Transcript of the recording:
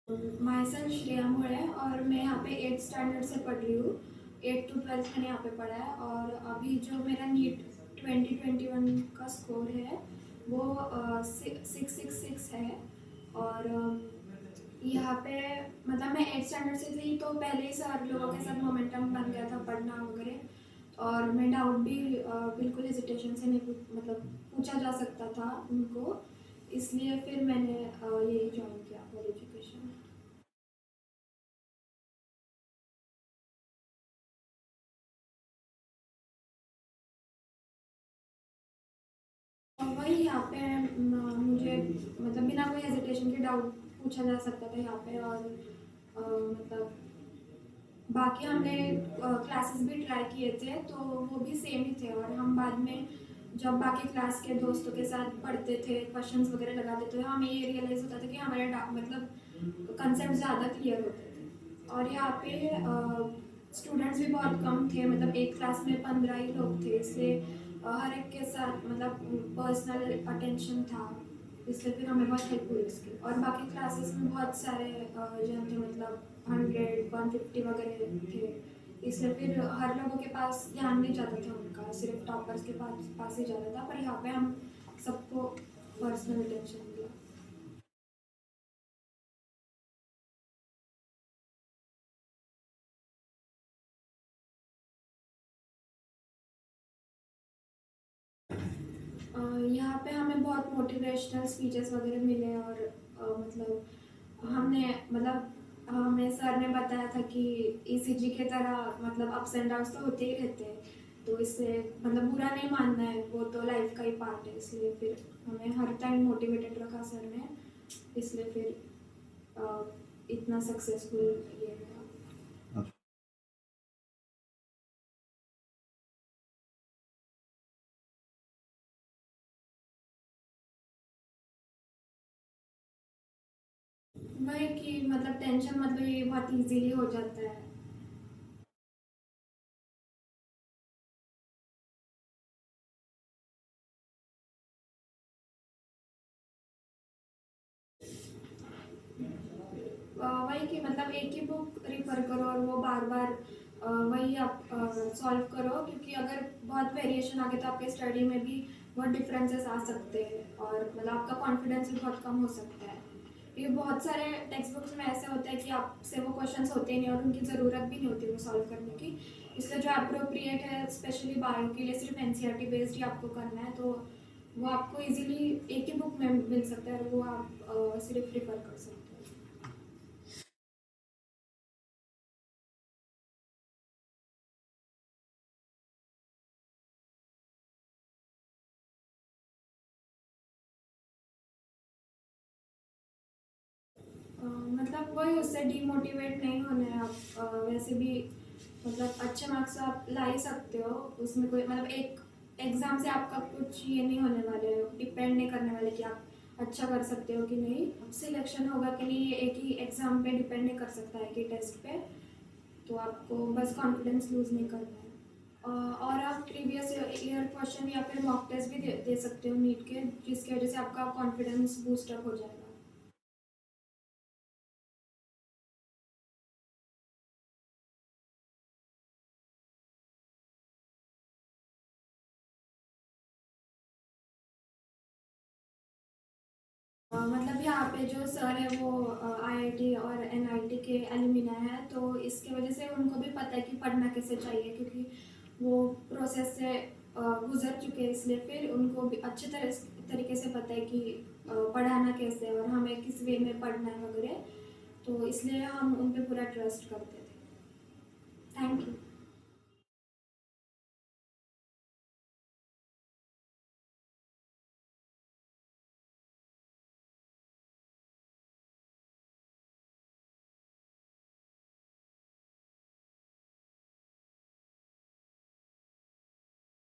My self Shreya More और मैं यहाँ पे 8th स्टैंडर्ड से पढ़ रही हूँ। 8 to 12 मैंने यहाँ पे पढ़ा है और अभी जो मेरा नीट 2021 का स्कोर है वो 666 है। और यहाँ पे मतलब मैं 8th स्टैंडर्ड से थी तो पहले ही सर लोगों के साथ मोमेंटम बन गया था पढ़ना वगैरह। और मैं डाउट भी बिल्कुल हेजिटेशन से नहीं मतलब पूछा जा सकता था उनको, इसलिए फिर मैंने यही ज्वाइन किया फॉर एजुकेशन। वही यहाँ पे मुझे मतलब बिना कोई हेजिटेशन के डाउट पूछा जा सकता था यहाँ पे। और मतलब बाकी हमने क्लासेस भी ट्राई किए थे तो वो भी सेम ही थे। और हम बाद में जब बाकी क्लास के दोस्तों के साथ पढ़ते थे क्वेश्चंस वगैरह लगाते थे हमें ये रियलाइज़ होता था कि हमारे मतलब कंसेप्ट ज़्यादा क्लियर होते थे। और यहाँ पे स्टूडेंट्स भी बहुत कम थे, मतलब एक क्लास में 15 ही लोग थे, इसलिए हर एक के साथ मतलब पर्सनल अटेंशन था, इसलिए फिर हमें बहुत हेल्प हुई इसकी। और बाकी क्लासेस में बहुत सारे जन थे, मतलब 100 150 वगैरह थे, इसलिए फिर हर लोगों के पास ध्यान नहीं जाता था उनका, सिर्फ टॉपर्स के पास ही जाता था। पर यहाँ पे हम सबको पर्सनल अटेंशन दिया। यहाँ पे हमें बहुत मोटिवेशनल स्पीचेस वगैरह मिले। और मतलब हमने मतलब हमें सर ने बताया था कि ईसीजी के तरह मतलब अप्स एंड डाउन्स तो होते ही रहते हैं, तो इससे मतलब बुरा नहीं मानना है, वो तो लाइफ का ही पार्ट है। इसलिए फिर हमें हर टाइम मोटिवेटेड रखा सर ने, इसलिए फिर अ, इतना सक्सेसफुल ये रहा। वही कि मतलब टेंशन मतलब ये बहुत इजीली हो जाता है। वही कि मतलब एक ही बुक रिफर करो और वो बार बार वही आप सॉल्व करो, क्योंकि अगर बहुत वेरिएशन आ गए तो आपके स्टडी में भी बहुत डिफरेंसेस आ सकते हैं और मतलब आपका कॉन्फिडेंस भी बहुत कम हो सकता है। ये बहुत सारे टेक्स्ट बुक्स में ऐसा होता है कि आपसे वो क्वेश्चंस होते ही नहीं और उनकी ज़रूरत भी नहीं होती वो सॉल्व करने की। इसलिए जो अप्रोप्रिएट है स्पेशली बायो के लिए सिर्फ एनसीईआरटी बेस्ड ही आपको करना है, तो वो आपको इजीली एक ही बुक में मिल सकता है और वो आप सिर्फ रिफर कर सकते हो। मतलब वही उससे डीमोटिवेट नहीं होना है आप। वैसे भी मतलब अच्छे मार्क्स आप ला ही सकते हो, उसमें कोई मतलब एक एग्ज़ाम से आपका कुछ ये नहीं होने वाले, डिपेंड नहीं करने वाले कि आप अच्छा कर सकते हो कि नहीं, सिलेक्शन होगा कि नहीं ये एक ही एग्ज़ाम पे डिपेंड नहीं कर सकता है कि टेस्ट पे। तो आपको बस कॉन्फिडेंस लूज़ नहीं करना है। और आप प्रीवियस ईयर क्वेश्चन या फिर मॉक टेस्ट भी दे सकते हो नीट के, जिसकी वजह से आपका कॉन्फिडेंस बूस्टअप हो जाएगा। मतलब यहाँ पे जो सर है वो आईआईटी और एनआईटी के एलुमिना है, तो इसके वजह से उनको भी पता है कि पढ़ना कैसे चाहिए, क्योंकि वो प्रोसेस से गुजर चुके हैं, इसलिए फिर उनको भी अच्छे तरीके से पता है कि पढ़ाना कैसे है और हमें किस वे में पढ़ना है वगैरह। तो इसलिए हम उन पे पूरा ट्रस्ट करते थे। Thank you.